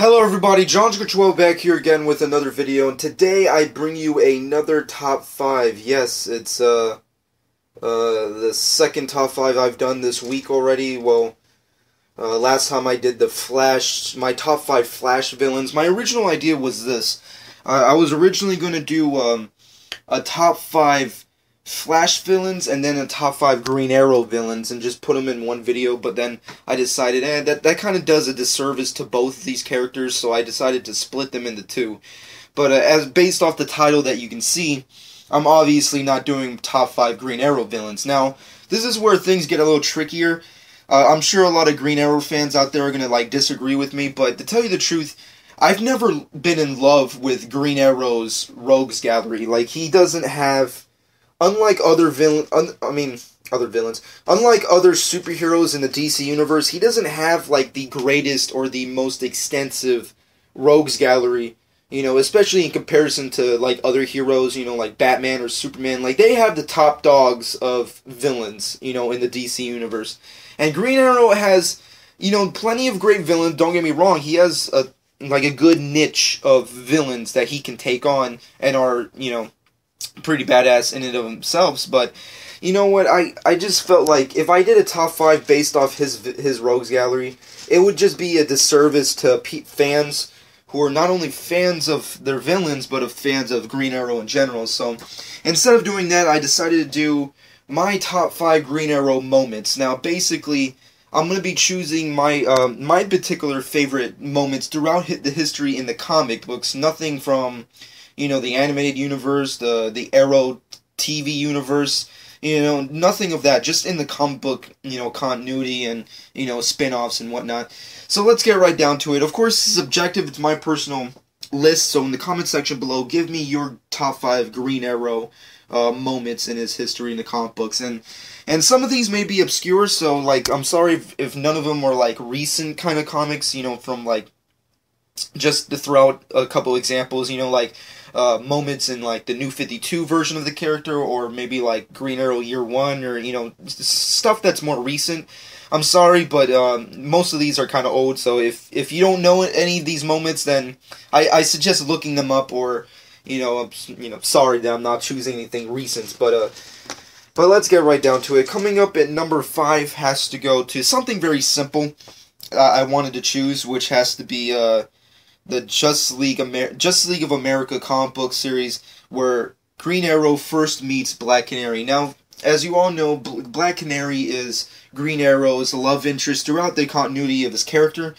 Hello everybody, John12 back here again with another video, and today I bring you another top 5. Yes, it's the second top 5 I've done this week already. Well, last time I did my top 5 Flash villains. My original idea was this. I was originally going to do a top 5 Flash villains and then a top 5 Green Arrow villains and just put them in one video, but then I decided that kind of does a disservice to both of these characters, so I decided to split them into two. But as based off the title that you can see, I'm obviously not doing top 5 Green Arrow villains. Now, this is where things get a little trickier. I'm sure a lot of Green Arrow fans out there are going to disagree with me, but to tell you the truth, I've never been in love with Green Arrow's rogues gallery. He doesn't have, unlike other villains, unlike other superheroes in the DC universe, he doesn't have the greatest or the most extensive rogues gallery, especially in comparison to other heroes, like Batman or Superman. They have the top dogs of villains, in the DC universe. And Green Arrow has, plenty of great villains, don't get me wrong. He has a good niche of villains that he can take on and are, pretty badass in and of themselves. But you know what, I just felt like if I did a top 5 based off his rogues gallery, it would just be a disservice to fans who are not only fans of their villains but of fans of Green Arrow in general. So instead of doing that, I decided to do my top 5 Green Arrow moments. Now basically, I'm going to be choosing my my particular favorite moments throughout the history in the comic books. Nothing from the animated universe, the Arrow TV universe, nothing of that. Just in the comic book, continuity and, spin-offs and whatnot. So let's get right down to it. Of course, this is objective. It's my personal list. So in the comment section below, give me your top 5 Green Arrow moments in his history in the comic books. And some of these may be obscure, so, I'm sorry if none of them are, recent kind of comics, from, just to throw out a couple examples, moments in the New 52 version of the character, or maybe Green Arrow Year 1, or stuff that's more recent. I'm sorry, but most of these are kind of old, so if you don't know any of these moments, then I suggest looking them up, or sorry that I'm not choosing anything recent. But let's get right down to it. Coming up at number 5 has to go to something very simple. I wanted to choose, which has to be the Justice League of America comic book series, where Green Arrow first meets Black Canary. Now, as you all know, Black Canary is Green Arrow's love interest throughout the continuity of his character,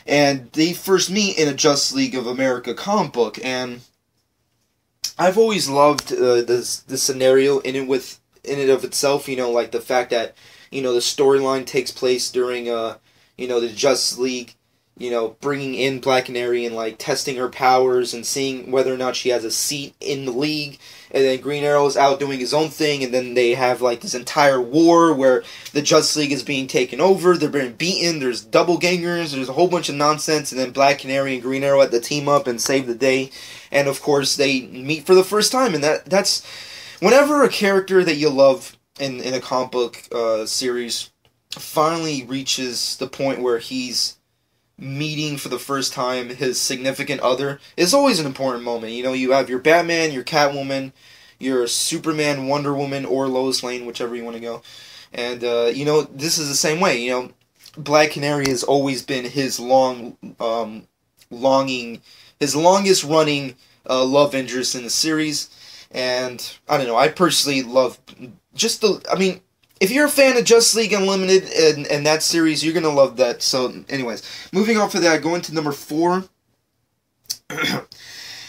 and they first meet in a Justice League of America comic book. And I've always loved this scenario in and of itself. The fact that the storyline takes place during the Justice League, bringing in Black Canary and testing her powers and seeing whether or not she has a seat in the league. And then Green Arrow's out doing his own thing, and then they have this entire war where the Justice League is being taken over, they're being beaten, there's doppelgangers, there's a whole bunch of nonsense, and then Black Canary and Green Arrow had to team up and save the day. And of course they meet for the first time, and that's whenever a character that you love in a comic book series finally reaches the point where he's meeting for the first time his significant other, is always an important moment. You have your Batman, your Catwoman, your Superman, Wonder Woman, or Lois Lane, whichever you want to go. And, this is the same way. Black Canary has always been his his longest running love interest in the series. And, I don't know, I personally love if you're a fan of Justice League Unlimited and that series, you're going to love that. So, anyways, moving on for that, going to number 4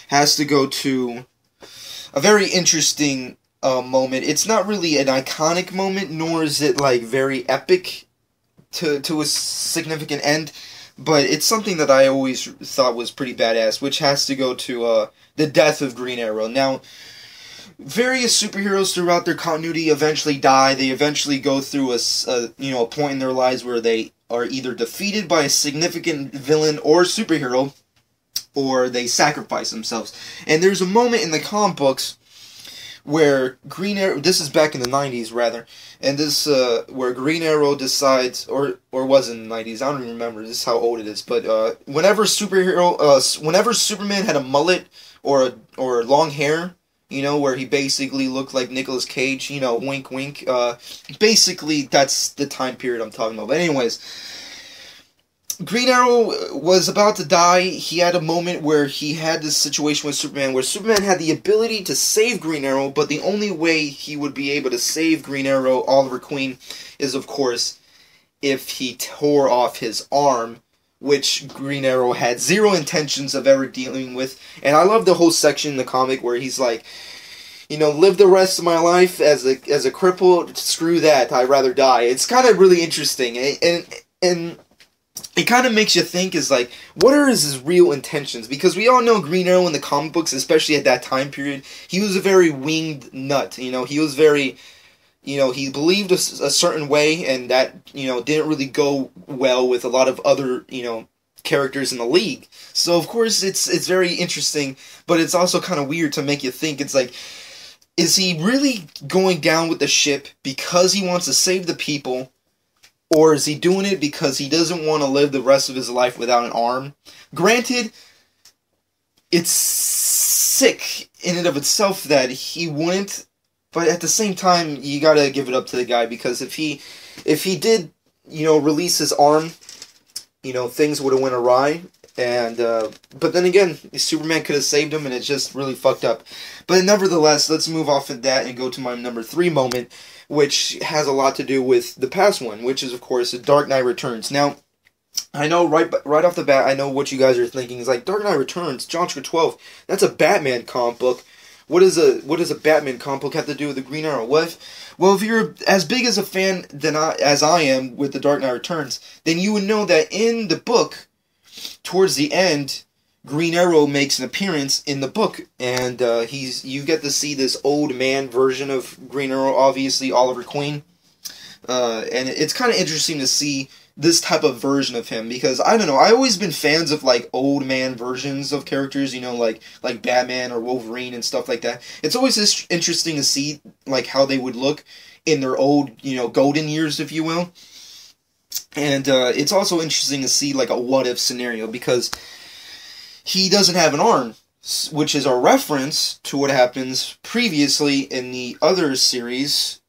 has to go to a very interesting moment. It's not really an iconic moment, nor is it, very epic to a significant end, but it's something that I always thought was pretty badass, which has to go to the death of Green Arrow. Now, various superheroes throughout their continuity eventually die. They eventually go through a point in their lives where they are either defeated by a significant villain or superhero, or they sacrifice themselves. And there's a moment in the comic books where Green Arrow, this is back in the 90s rather, and this where Green Arrow decides, or was in the 90s, I don't even remember, this is how old it is, but whenever Superman had a mullet or long hair, where he basically looked like Nicolas Cage, wink wink, basically that's the time period I'm talking about. But anyways, Green Arrow was about to die. He had a moment where he had this situation with Superman, where Superman had the ability to save Green Arrow, but the only way he would be able to save Green Arrow, Oliver Queen, is of course if he tore off his arm, which Green Arrow had zero intentions of ever dealing with. And I love the whole section in the comic where he's like, live the rest of my life as a cripple, screw that, I'd rather die. It's kind of really interesting, and it kind of makes you think, is like, what are his real intentions? Because we all know Green Arrow in the comic books, especially at that time period, he was a very winged nut. He was very, he believed a certain way, and that, didn't really go well with a lot of other, characters in the league. So, of course, it's very interesting, but it's also kind of weird to make you think, it's like, is he really going down with the ship because he wants to save the people? Or is he doing it because he doesn't want to live the rest of his life without an arm? Granted, it's sick in and of itself that he wouldn't, but at the same time, you gotta give it up to the guy, because if he did, release his arm, things would have went awry. And but then again, Superman could have saved him, and it's just really fucked up. But nevertheless, let's move off of that and go to my number 3 moment, which has a lot to do with the past one, which is, of course, The Dark Knight Returns. Now, I know right off the bat, I know what you guys are thinking. It's like, Dark Knight Returns, John 12, that's a Batman comic book. What does a Batman comic book have to do with the Green Arrow? Well, if you're as big as a fan as I am with The Dark Knight Returns, then you would know that in the book, towards the end, Green Arrow makes an appearance in the book, and you get to see this old man version of Green Arrow, obviously Oliver Queen, and it's kind of interesting to see this type of version of him, because I don't know, I've always been fans of like old man versions of characters, like Batman or Wolverine and stuff like that. It's always interesting to see like how they would look in their old, golden years, if you will. And it's also interesting to see like a what-if scenario, because he doesn't have an arm, which is a reference to what happens previously in the other series,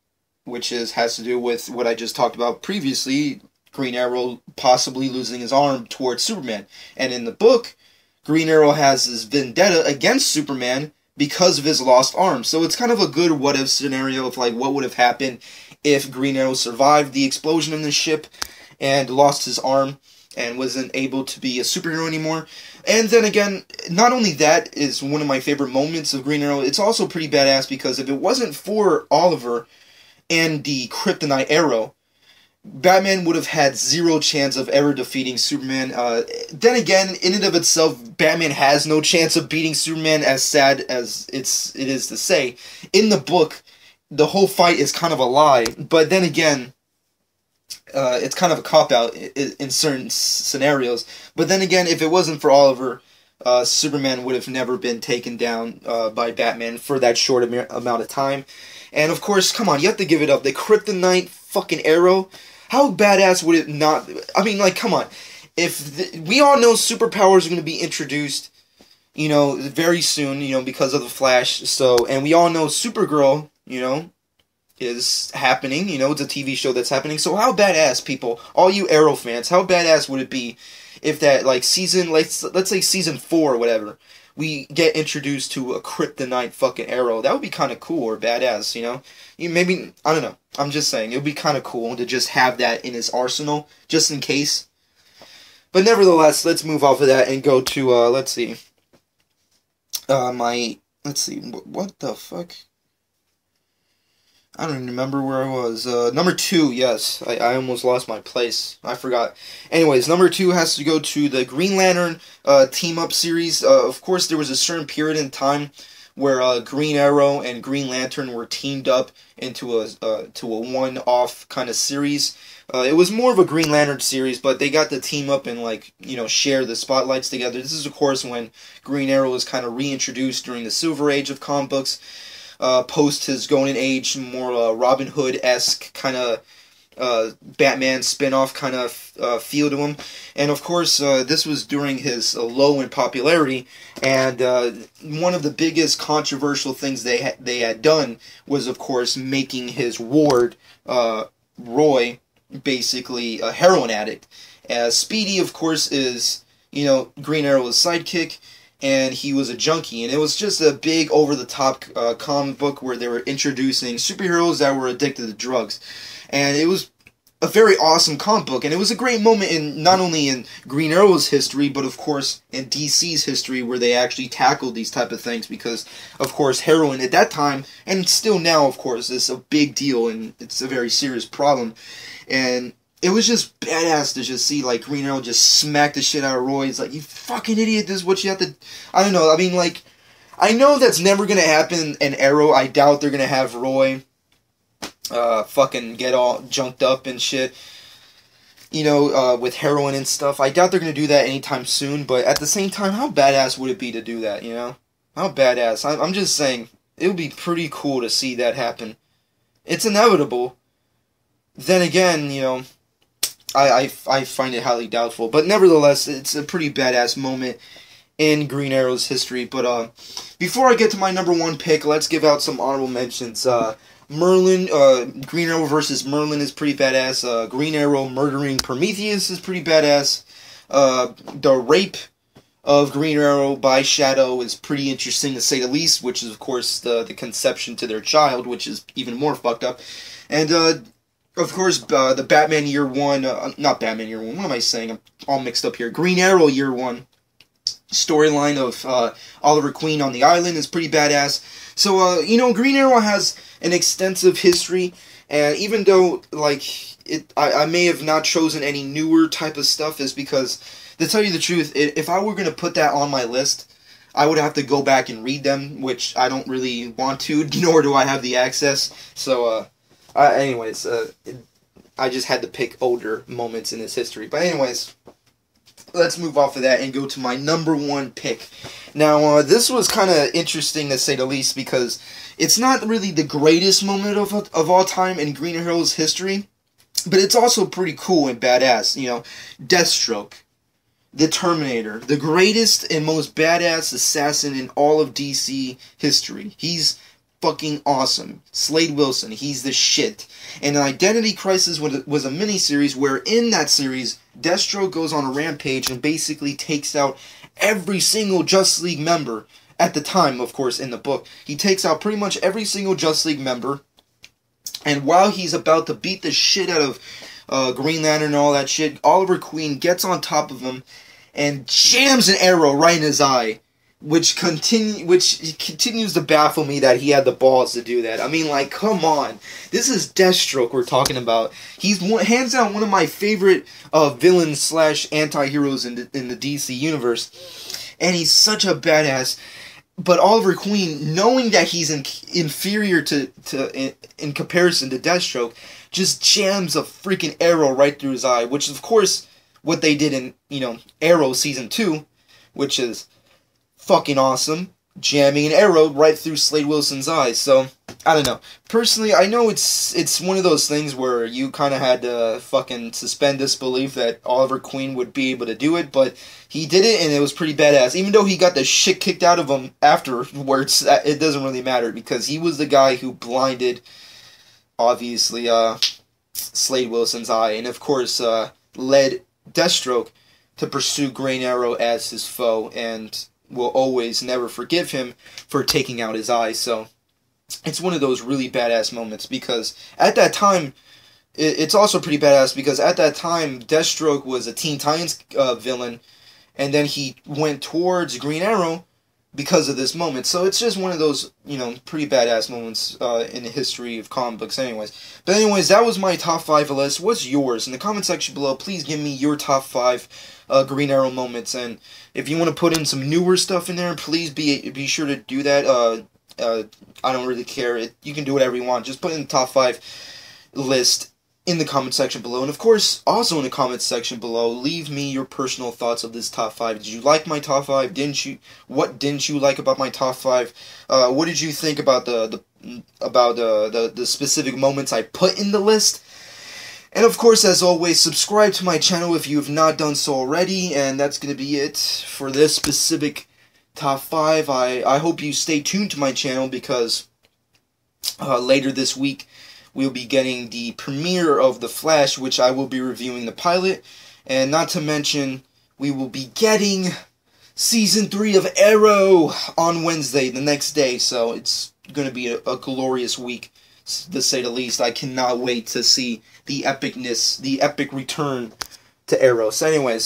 which has to do with what I just talked about previously, Green Arrow possibly losing his arm towards Superman. And in the book, Green Arrow has this vendetta against Superman because of his lost arm. So it's kind of a good what-if scenario of like what would have happened if Green Arrow survived the explosion in the ship and lost his arm and wasn't able to be a superhero anymore. And then again, not only that is one of my favorite moments of Green Arrow, it's also pretty badass, because if it wasn't for Oliver and the kryptonite arrow, Batman would have had zero chance of ever defeating Superman. Then again, in and of itself, Batman has no chance of beating Superman, as sad as it is to say. In the book, the whole fight is kind of a lie, but then again, it's kind of a cop-out in certain scenarios. But then again, if it wasn't for Oliver, Superman would have never been taken down by Batman for that short amount of time. And of course, come on, you have to give it up. The kryptonite fucking arrow. How badass would it not... I mean, like, come on. We all know superpowers are going to be introduced, very soon, because of the Flash. So, and we all know Supergirl, is happening. It's a TV show that's happening. So how badass, people, all you Arrow fans, how badass would it be if that, like, season, let's say season 4 or whatever, we get introduced to a kryptonite fucking arrow? That would be kind of cool, or badass, Maybe, I don't know. I'm just saying, it would be kind of cool to just have that in his arsenal, just in case. But nevertheless, let's move off of that and go to, let's see, what the fuck? I don't even remember where I was. Number 2, yes. I almost lost my place. I forgot. Anyways, number 2 has to go to the Green Lantern team-up series. Of course, there was a certain period in time where Green Arrow and Green Lantern were teamed up into a one-off kind of series. It was more of a Green Lantern series, but they got to team up and, share the spotlights together. This is, of course, when Green Arrow was kind of reintroduced during the Silver Age of comic books. post his golden age, more Robin Hood-esque kind of Batman spin-off kind of feel to him. And of course, this was during his low in popularity, and one of the biggest controversial things they had done was, of course, making his ward, Roy, basically a heroin addict. Speedy, of course, is, Green Arrow's sidekick, and he was a junkie, and it was just a big over-the-top comic book where they were introducing superheroes that were addicted to drugs. And it was a very awesome comic book, and it was a great moment in not only in Green Arrow's history, but of course in DC's history, where they actually tackled these type of things, because of course heroin at that time, and still now of course, is a big deal, and it's a very serious problem. And it was just badass to just see, like, Green Arrow just smack the shit out of Roy. It's like, you fucking idiot, this is what you have to... I don't know, I mean, like, I know that's never gonna happen in Arrow. I doubt they're gonna have Roy fucking get all junked up and shit, with heroin and stuff. I doubt they're gonna do that anytime soon, but at the same time, how badass would it be to do that, How badass. I'm just saying, it would be pretty cool to see that happen. It's inevitable. Then again, I find it highly doubtful, but nevertheless, it's a pretty badass moment in Green Arrow's history. But before I get to my number one pick, let's give out some honorable mentions. Merlin, Green Arrow versus Merlin is pretty badass. Green Arrow murdering Prometheus is pretty badass. The rape of Green Arrow by Shadow is pretty interesting to say the least, which is of course the conception to their child, which is even more fucked up. And of course, the Batman Year One, not Batman Year One, what am I saying? I'm all mixed up here. Green Arrow Year One storyline of Oliver Queen on the island is pretty badass. So, Green Arrow has an extensive history, and even though, I may have not chosen any newer type of stuff, is because, to tell you the truth, if I were going to put that on my list, I would have to go back and read them, which I don't really want to, nor do I have the access. So, anyways, I just had to pick older moments in his history. But anyways, let's move off of that and go to my number one pick. Now, this was kind of interesting to say the least, because it's not really the greatest moment of all time in Green Arrow's history, but it's also pretty cool and badass. Deathstroke, the Terminator, the greatest and most badass assassin in all of DC history. He's fucking awesome. Slade Wilson, he's the shit. And Identity Crisis was a miniseries where in that series, Deathstroke goes on a rampage and basically takes out every single Justice League member at the time, of course, in the book. He takes out pretty much every single Justice League member, and while he's about to beat the shit out of Green Lantern and all that shit, Oliver Queen gets on top of him and jams an arrow right in his eye, which continues to baffle me that he had the balls to do that. I mean, like, come on. This is Deathstroke we're talking about. He's hands down one of my favorite villains slash anti-heroes in the DC universe. And he's such a badass. But Oliver Queen, knowing that he's inferior in comparison to Deathstroke, just jams a freaking arrow right through his eye. Which is, of course, what they did in, Arrow Season 2, which is fucking awesome, jamming an arrow right through Slade Wilson's eyes. So, I don't know. Personally, I know it's one of those things where you kind of had to fucking suspend disbelief that Oliver Queen would be able to do it, but he did it, and it was pretty badass. Even though he got the shit kicked out of him afterwards, it doesn't really matter, because he was the guy who blinded, obviously, Slade Wilson's eye, and of course, led Deathstroke to pursue Green Arrow as his foe, and will always never forgive him for taking out his eye. So it's one of those really badass moments, because at that time, it's also pretty badass because at that time, Deathstroke was a Teen Titans villain, and then he went towards Green Arrow because of this moment. So it's just one of those, pretty badass moments in the history of comic books anyways. But anyways, that was my top 5 list. What's yours? In the comment section below, please give me your top 5 Green Arrow moments, and if you want to put in some newer stuff in there, please be sure to do that. I don't really care. You can do whatever you want. Just put in the top 5 list in the comment section below. And of course, also in the comment section below, leave me your personal thoughts of this top 5. Did you like my top 5? Didn't you? What didn't you like about my top 5? What did you think about the specific moments I put in the list? And of course, as always, subscribe to my channel if you have not done so already. And that's going to be it for this specific top 5. I hope you stay tuned to my channel, because later this week we'll be getting the premiere of The Flash, which I will be reviewing the pilot. And not to mention, we will be getting Season 3 of Arrow on Wednesday, the next day. So it's going to be a glorious week, to say the least. I cannot wait to see the epicness, the epic return to Arrow. So anyways,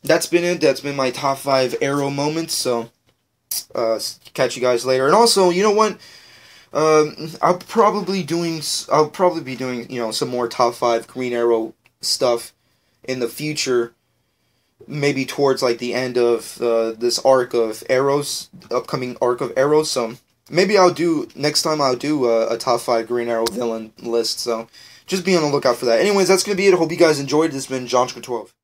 that's been it. That's been my top 5 Arrow moments. So, catch you guys later. And also, you know what? I'll probably be doing, you know, some more top 5 Green Arrow stuff in the future. Maybe towards, like, the end of this arc of Arrows, upcoming arc of Arrows. So maybe next time I'll do a top 5 Green Arrow villain list. So just be on the lookout for that. Anyways, that's going to be it. I hope you guys enjoyed. This has been John 12.